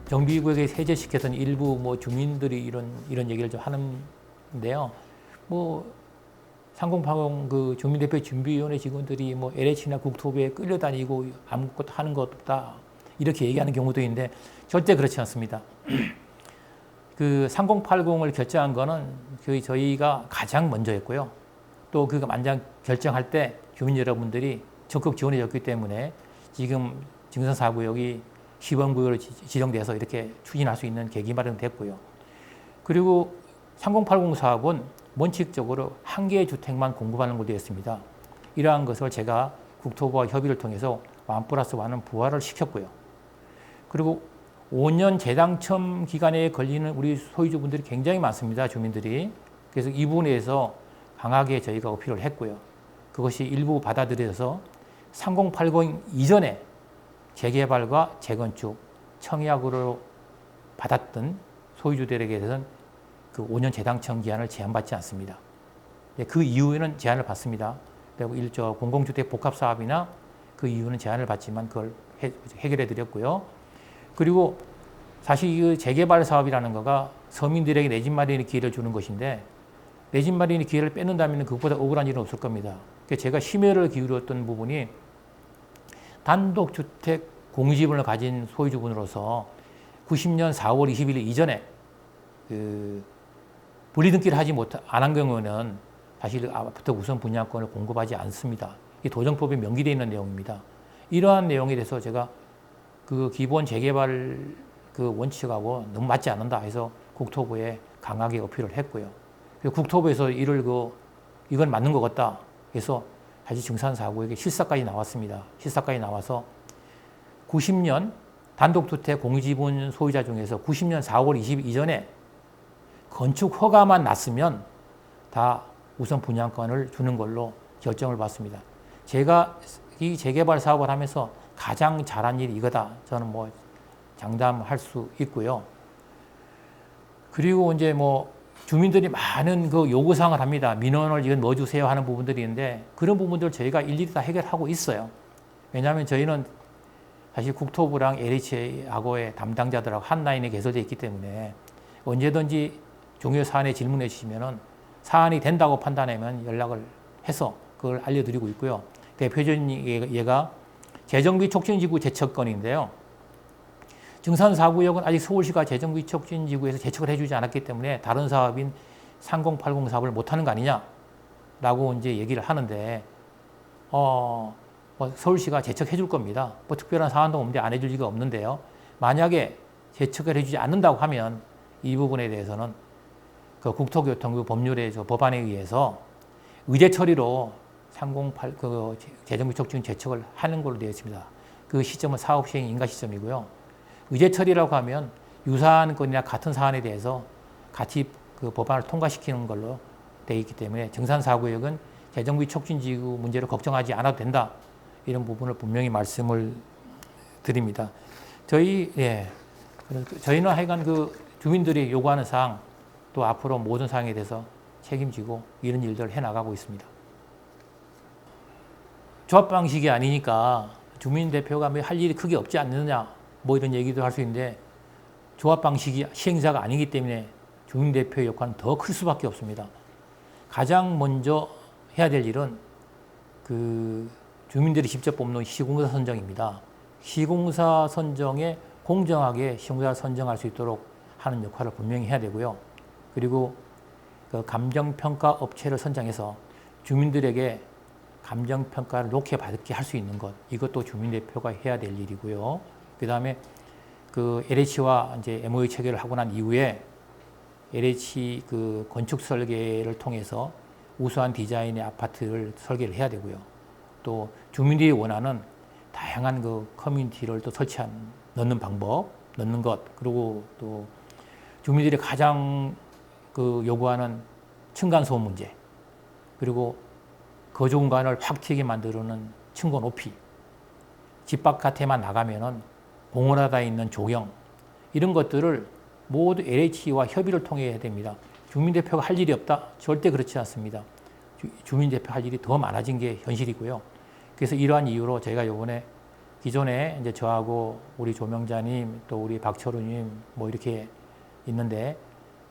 정비구역에 세제시켰던 일부 뭐 주민들이 이런 얘기를 좀 하는데요. 뭐 상공파공 그 주민대표 준비위원회 직원들이 뭐 LH나 국토부에 끌려다니고 아무것도 하는 것 없다 이렇게 얘기하는 경우도 있는데 절대 그렇지 않습니다. 그 3080을 결정한 거는 저희가 가장 먼저였고요. 또 그가 만장 결정할 때 주민 여러분들이 적극 지원해 줬기 때문에 지금 증산 4구역이 시범구역으로 지정돼서 이렇게 추진할 수 있는 계기 마련됐고요. 그리고 3080 사업은 원칙적으로 한 개의 주택만 공급하는 걸로 되어 있습니다. 이러한 것을 제가 국토부와 협의를 통해서 1+1은 부활을 시켰고요. 그리고 5년 재당첨 기간에 걸리는 우리 소유주분들이 굉장히 많습니다. 주민들이. 그래서 이 부분에 대해서 강하게 저희가 어필을 했고요. 그것이 일부 받아들여서 3080 이전에 재개발과 재건축, 청약으로 받았던 소유주들에게 대해서는 그 5년 재당첨 기한을 제한받지 않습니다. 그 이후에는 제한을 받습니다. 그리고 공공주택 복합사업이나 그 이후는 제한을 받지만 그걸 해결해 드렸고요. 그리고 사실 이 재개발 사업이라는 거가 서민들에게 내 집 마련의 기회를 주는 것인데 내 집 마련의 기회를 뺏는다면 그것보다 억울한 일은 없을 겁니다. 그래서 제가 심혈을 기울였던 부분이 단독주택 공유지분을 가진 소유주분으로서 90년 4월 20일 이전에 분리등기를 하지 안 한 경우는 사실 아파트 우선 분양권을 공급하지 않습니다. 이 도정법에 명기되어 있는 내용입니다. 이러한 내용에 대해서 제가 그 기본 재개발 그 원칙하고 너무 맞지 않는다 해서 국토부에 강하게 어필을 했고요. 그리고 국토부에서 이건 맞는 것 같다 해서 다시 증산 4구역에 실사까지 나왔습니다. 실사까지 나와서 90년 단독주택 공유지분 소유자 중에서 90년 4월 20일 이전에 건축 허가만 났으면 다 우선 분양권을 주는 걸로 결정을 받습니다. 제가 이 재개발 사업을 하면서 가장 잘한 일이 이거다. 저는 뭐 장담할 수 있고요. 그리고 이제 뭐 주민들이 많은 그 요구사항을 합니다. 민원을 이건 뭐 주세요 하는 부분들이 있는데 그런 부분들 저희가 일일이 다 해결하고 있어요. 왜냐하면 저희는 사실 국토부랑 LH하고의 담당자들하고 한 라인에 개설되어 있기 때문에 언제든지 종료 사안에 질문해 주시면은 사안이 된다고 판단하면 연락을 해서 그걸 알려드리고 있고요. 대표적인 예가 재정비 촉진지구 제척건인데요. 증산 4구역은 아직 서울시가 재정비 촉진지구에서 제척을 해주지 않았기 때문에 다른 사업인 3080 사업을 못하는 거 아니냐라고 이제 얘기를 하는데 뭐 서울시가 제척해 줄 겁니다. 뭐 특별한 사안도 없는데 안 해줄 리가 없는데요. 만약에 제척을 해주지 않는다고 하면 이 부분에 대해서는 그 국토교통부 법률의 법안에 의해서 의제 처리로 308 재정비 촉진 제척을 하는 걸로 되어 있습니다. 그 시점은 사업 시행 인가 시점이고요. 의제 처리라고 하면 유사한 건이나 같은 사안에 대해서 같이 그 법안을 통과시키는 걸로 되어 있기 때문에 증산 4구역은 재정비 촉진지구 문제를 걱정하지 않아도 된다. 이런 부분을 분명히 말씀을 드립니다. 저희는 하여간 그 주민들이 요구하는 사항 또 앞으로 모든 사항에 대해서 책임지고 이런 일들을 해나가고 있습니다. 조합 방식이 아니니까 주민대표가 할 일이 크게 없지 않느냐 뭐 이런 얘기도 할 수 있는데 조합 방식이 시행사가 아니기 때문에 주민대표의 역할은 더 클 수밖에 없습니다. 가장 먼저 해야 될 일은 그 주민들이 직접 뽑는 시공사 선정입니다. 시공사 선정에 공정하게 시공사를 선정할 수 있도록 하는 역할을 분명히 해야 되고요. 그리고 그 감정평가 업체를 선정해서 주민들에게 감정평가를 놓게 받게 할 수 있는 것, 이것도 주민대표가 해야 될 일이고요. 그 다음에 그 LH와 이제 MOU 체결을 하고 난 이후에 LH 그 건축 설계를 통해서 우수한 디자인의 아파트를 설계를 해야 되고요. 또 주민들이 원하는 다양한 그 커뮤니티를 또 넣는 방법, 넣는 것, 그리고 또 주민들이 가장 그 요구하는 층간소음 문제, 그리고 거주 공간을 확 트이게 만드는 층고 높이, 집 바깥에만 나가면은 공원하다 있는 조경, 이런 것들을 모두 LH와 협의를 통해 해야 됩니다. 주민대표가 할 일이 없다? 절대 그렇지 않습니다. 주민대표 할 일이 더 많아진 게 현실이고요. 그래서 이러한 이유로 저희가 이번에 기존에 이제 저하고 우리 조명자님 또 우리 박철우님 뭐 이렇게 있는데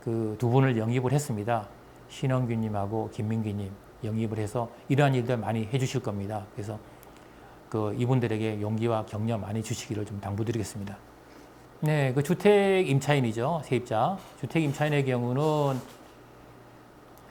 그 두 분을 영입을 했습니다. 신원규님하고 김민기님 영입을 해서 이러한 일들 많이 해주실 겁니다. 그래서 그 이분들에게 용기와 격려 많이 주시기를 좀 당부드리겠습니다. 네, 그 주택 임차인이죠. 세입자. 주택 임차인의 경우는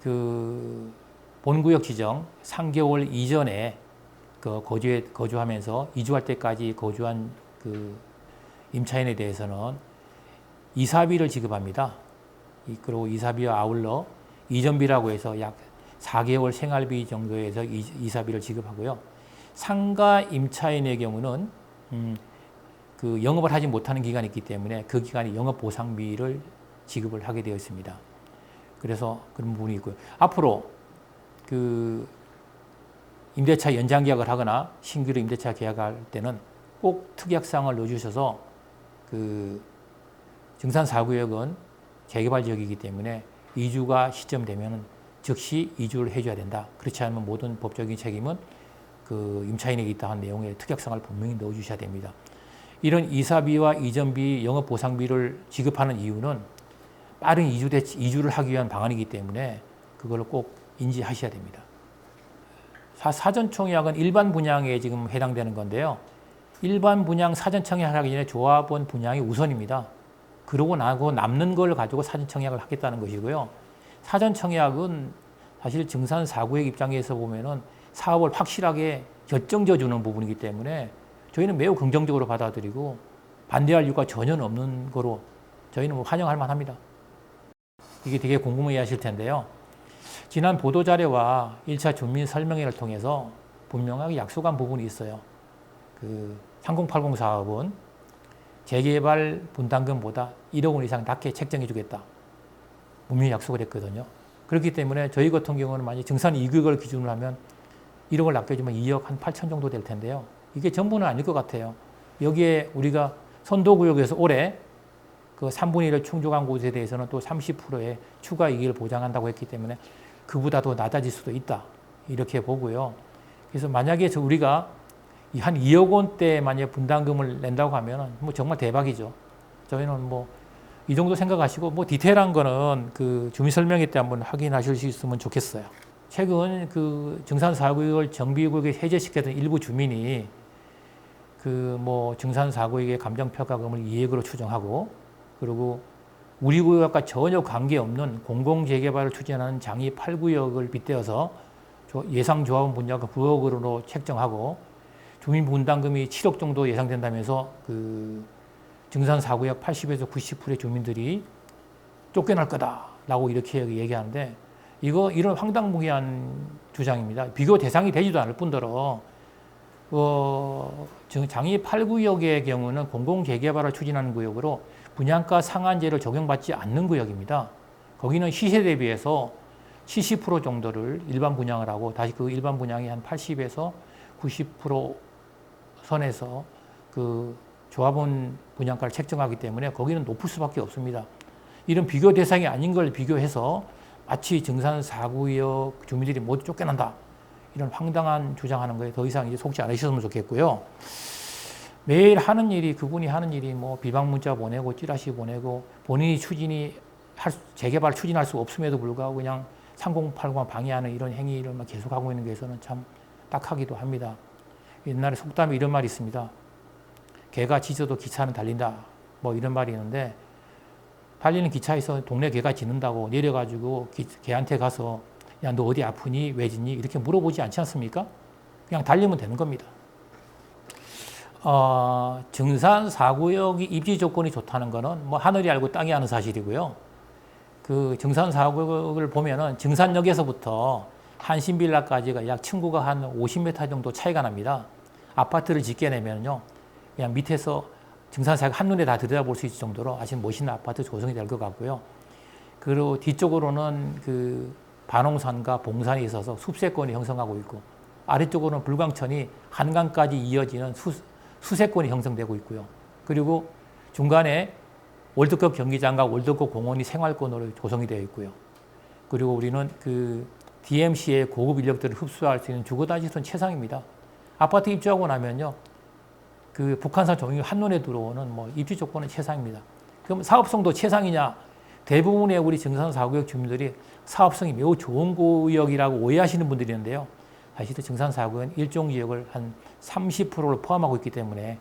그 본구역 지정 3개월 이전에 그 거주하면서 이주할 때까지 거주한 그 임차인에 대해서는 이사비를 지급합니다. 그리고 이사비와 아울러 이전비라고 해서 약 4개월 생활비 정도에서 이사비를 지급하고요. 상가 임차인의 경우는 그 영업을 하지 못하는 기간이 있기 때문에 그 기간에 영업 보상비를 지급을 하게 되어 있습니다. 그래서 그런 부분이 있고요. 앞으로 그 임대차 연장 계약을 하거나 신규로 임대차 계약할 때는 꼭 특약사항을 넣어주셔서 그 증산 4구역은 재개발 지역이기 때문에 이주가 시점되면 즉시 이주를 해줘야 된다. 그렇지 않으면 모든 법적인 책임은 그 임차인에게 있다 한 내용의 특약사항을 분명히 넣어주셔야 됩니다. 이런 이사비와 이전비, 영업보상비를 지급하는 이유는 빠른 이주를 하기 위한 방안이기 때문에 그걸 꼭 인지하셔야 됩니다. 사전청약은 일반 분양에 지금 해당되는 건데요. 일반 분양 사전청약을 하기 전에 조합원 분양이 우선입니다. 그러고 나고 남는 걸 가지고 사전청약을 하겠다는 것이고요. 사전청약은 사실 증산 4구역 입장에서 보면은 사업을 확실하게 결정져 주는 부분이기 때문에 저희는 매우 긍정적으로 받아들이고 반대할 이유가 전혀 없는 거로 저희는 환영할 만합니다. 이게 되게 궁금해 하실 텐데요. 지난 보도자료와 1차 주민 설명회를 통해서 분명하게 약속한 부분이 있어요. 그 3080 사업은 재개발 분담금보다 1억 원 이상 낮게 책정해 주겠다. 분명히 약속을 했거든요. 그렇기 때문에 저희 같은 경우는 만약 증산 2구역을 기준으로 하면 1억을 낮게주면 2억 한 8천 정도 될 텐데요. 이게 전부는 아닐 것 같아요. 여기에 우리가 선도구역에서 올해 그 3분의 1을 충족한 곳에 대해서는 또 30%의 추가 이익을 보장한다고 했기 때문에 그보다 더 낮아질 수도 있다. 이렇게 보고요. 그래서 만약에 우리가 한 2억 원대 만약 분담금을 낸다고 하면 뭐 정말 대박이죠. 저희는 뭐 이 정도 생각하시고 뭐 디테일한 거는 그 주민설명회 때 한번 확인하실 수 있으면 좋겠어요. 최근 그 증산 4구역을 정비구역에 해제시켰던 일부 주민이 그 뭐 증산 4구역의 감정평가금을 2억으로 추정하고 그리고 우리 구역과 전혀 관계없는 공공재개발을 추진하는 장이 8구역을 빗대어서 예상조합원 분야가 9억으로 책정하고 주민 분담금이 7억 정도 예상된다면서 그 증산 4구역 80에서 90%의 주민들이 쫓겨날 거다라고 이렇게 얘기하는데 이런 황당무계한 주장입니다. 비교 대상이 되지도 않을 뿐더러 장이 8구역의 경우는 공공재개발을 추진하는 구역으로 분양가 상한제를 적용받지 않는 구역입니다. 거기는 시세 대비해서 70% 정도를 일반 분양을 하고 다시 그 일반 분양이 한 80에서 90% 선에서 그 조합원 분양가를 책정하기 때문에 거기는 높을 수밖에 없습니다. 이런 비교 대상이 아닌 걸 비교해서 마치 증산 4구역 주민들이 모두 쫓겨난다. 이런 황당한 주장하는 거에 더 이상 이제 속지 않으셨으면 좋겠고요. 매일 하는 일이 그분이 하는 일이 뭐 비방 문자 보내고 찌라시 보내고 본인이 재개발 추진할 수 없음에도 불구하고 그냥 3080만 방해하는 이런 행위를 계속하고 있는 것에서는 참 딱하기도 합니다. 옛날에 속담에 이런 말이 있습니다. 개가 짖어도 기차는 달린다. 뭐 이런 말이 있는데 달리는 기차에서 동네 개가 짖는다고 내려가지고 개한테 가서 야, 너 어디 아프니? 왜 짖니? 이렇게 물어보지 않지 않습니까? 그냥 달리면 되는 겁니다. 증산 4구역이 입지 조건이 좋다는 거는 뭐 하늘이 알고 땅이 아는 사실이고요. 그 증산 4구역을 보면은 증산역에서부터 한신빌라까지가 약 층고가 한 50m 정도 차이가 납니다. 아파트를 짓게 되면요. 그냥 밑에서 증산 4구역 한눈에 다 들여다볼 수 있을 정도로 아주 멋있는 아파트 조성이 될 것 같고요. 그리고 뒤쪽으로는 그 반홍산과 봉산이 있어서 숲세권이 형성하고 있고 아래쪽으로는 불광천이 한강까지 이어지는 수세권이 형성되고 있고요. 그리고 중간에 월드컵 경기장과 월드컵 공원이 생활권으로 조성이 되어 있고요. 그리고 우리는 그 DMC의 고급 인력들을 흡수할 수 있는 주거단지선 최상입니다. 아파트 입주하고 나면요. 그 북한산 종이 한눈에 들어오는 뭐 입지 조건은 최상입니다. 그럼 사업성도 최상이냐? 대부분의 우리 증산 4구역 주민들이 사업성이 매우 좋은 구역이라고 오해하시는 분들이 있는데요. 사실 증산 4구역은 일종 지역을 한 30%를 포함하고 있기 때문에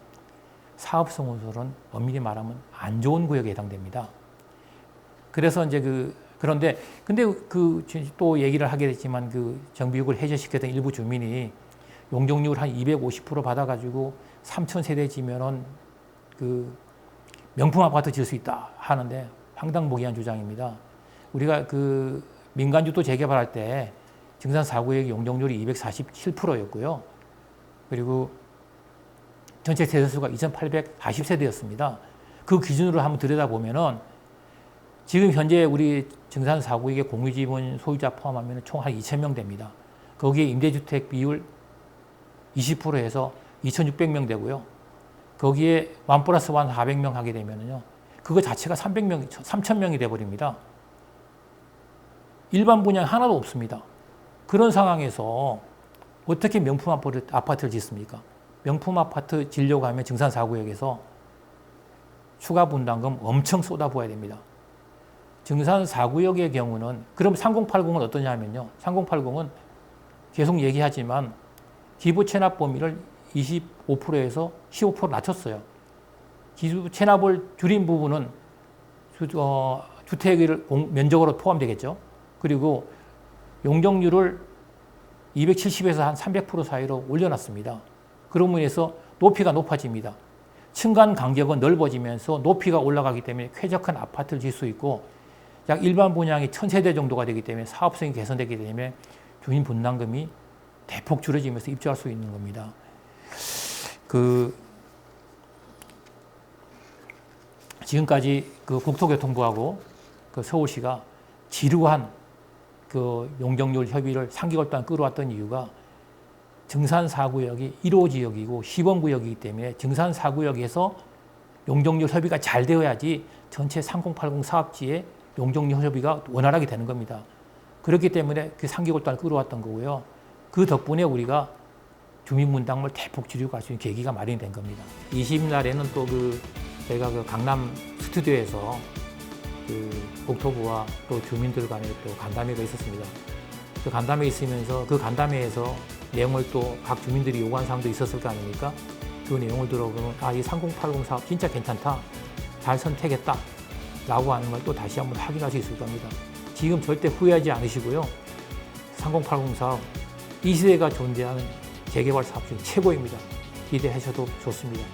사업성으로는 엄밀히 말하면 안 좋은 구역에 해당됩니다. 그래서 이제 그런데 근데 또 얘기를 하게 됐지만 그 정비구역을 해제시켰던 일부 주민이 용적률 한 250% 받아가지고 3,000세대 지면은 그 명품 아파트 지을 수 있다 하는데 황당무계한 주장입니다. 우리가 그 민간주도 재개발할 때 증산 4구역의 용적률이 247%였고요. 그리고 전체 세대수가 2,840세대였습니다. 그 기준으로 한번 들여다보면은 지금 현재 우리 증산 4구역의 공유지분 소유자 포함하면 총 한 2,000명 됩니다. 거기에 임대주택 비율 20%에서 2,600명 되고요. 거기에 1 플러스 1 400명 하게 되면요. 그거 자체가 3,000명이 돼버립니다. 일반 분양 하나도 없습니다. 그런 상황에서 어떻게 명품 아파트를 짓습니까? 명품 아파트 지려고 하면 증산 4구역에서 추가 분담금 엄청 쏟아부어야 됩니다. 증산 4구역의 경우는 그럼 3080은 어떠냐면요. 3080은 계속 얘기하지만 기부 체납 범위를 25%에서 15% 낮췄어요. 기부 체납을 줄인 부분은 주택을 면적으로 포함되겠죠. 그리고 용적률을 270에서 한 300% 사이로 올려놨습니다. 그런 면에서 높이가 높아집니다. 층간 간격은 넓어지면서 높이가 올라가기 때문에 쾌적한 아파트를 지을 수 있고 약 일반 분양이 1,000세대 정도가 되기 때문에 사업성이 개선되기 때문에 주민 분담금이 대폭 줄어지면서 입주할 수 있는 겁니다. 지금까지 국토교통부하고 서울시가 지루한 용적률 협의를 3개월 동안 끌어왔던 이유가 증산 4구역이 1호 지역이고 시범구역이기 때문에 증산 4구역에서 용적률 협의가 잘 되어야지 전체 3080 사업지에 용적률 협의가 원활하게 되는 겁니다. 그렇기 때문에 그 3개월 동안 끌어왔던 거고요. 그 덕분에 우리가 주민 분담금을 대폭 줄이고 갈 수 있는 계기가 마련된 겁니다. 20일날에는 또 저희가 강남 스튜디오에서 국토부와 또 주민들 간의 또 간담회가 있었습니다. 그 간담회 있으면서 그 간담회에서 내용을 또 각 주민들이 요구한 사항도 있었을 거 아닙니까? 그 내용을 들어보면 이 3080 사업 진짜 괜찮다. 잘 선택했다. 라고 하는 걸 또 다시 한번 확인할 수 있을 겁니다. 지금 절대 후회하지 않으시고요. 3080 사업 이 시대가 존재하는 재개발 사업 중 최고입니다. 기대하셔도 좋습니다.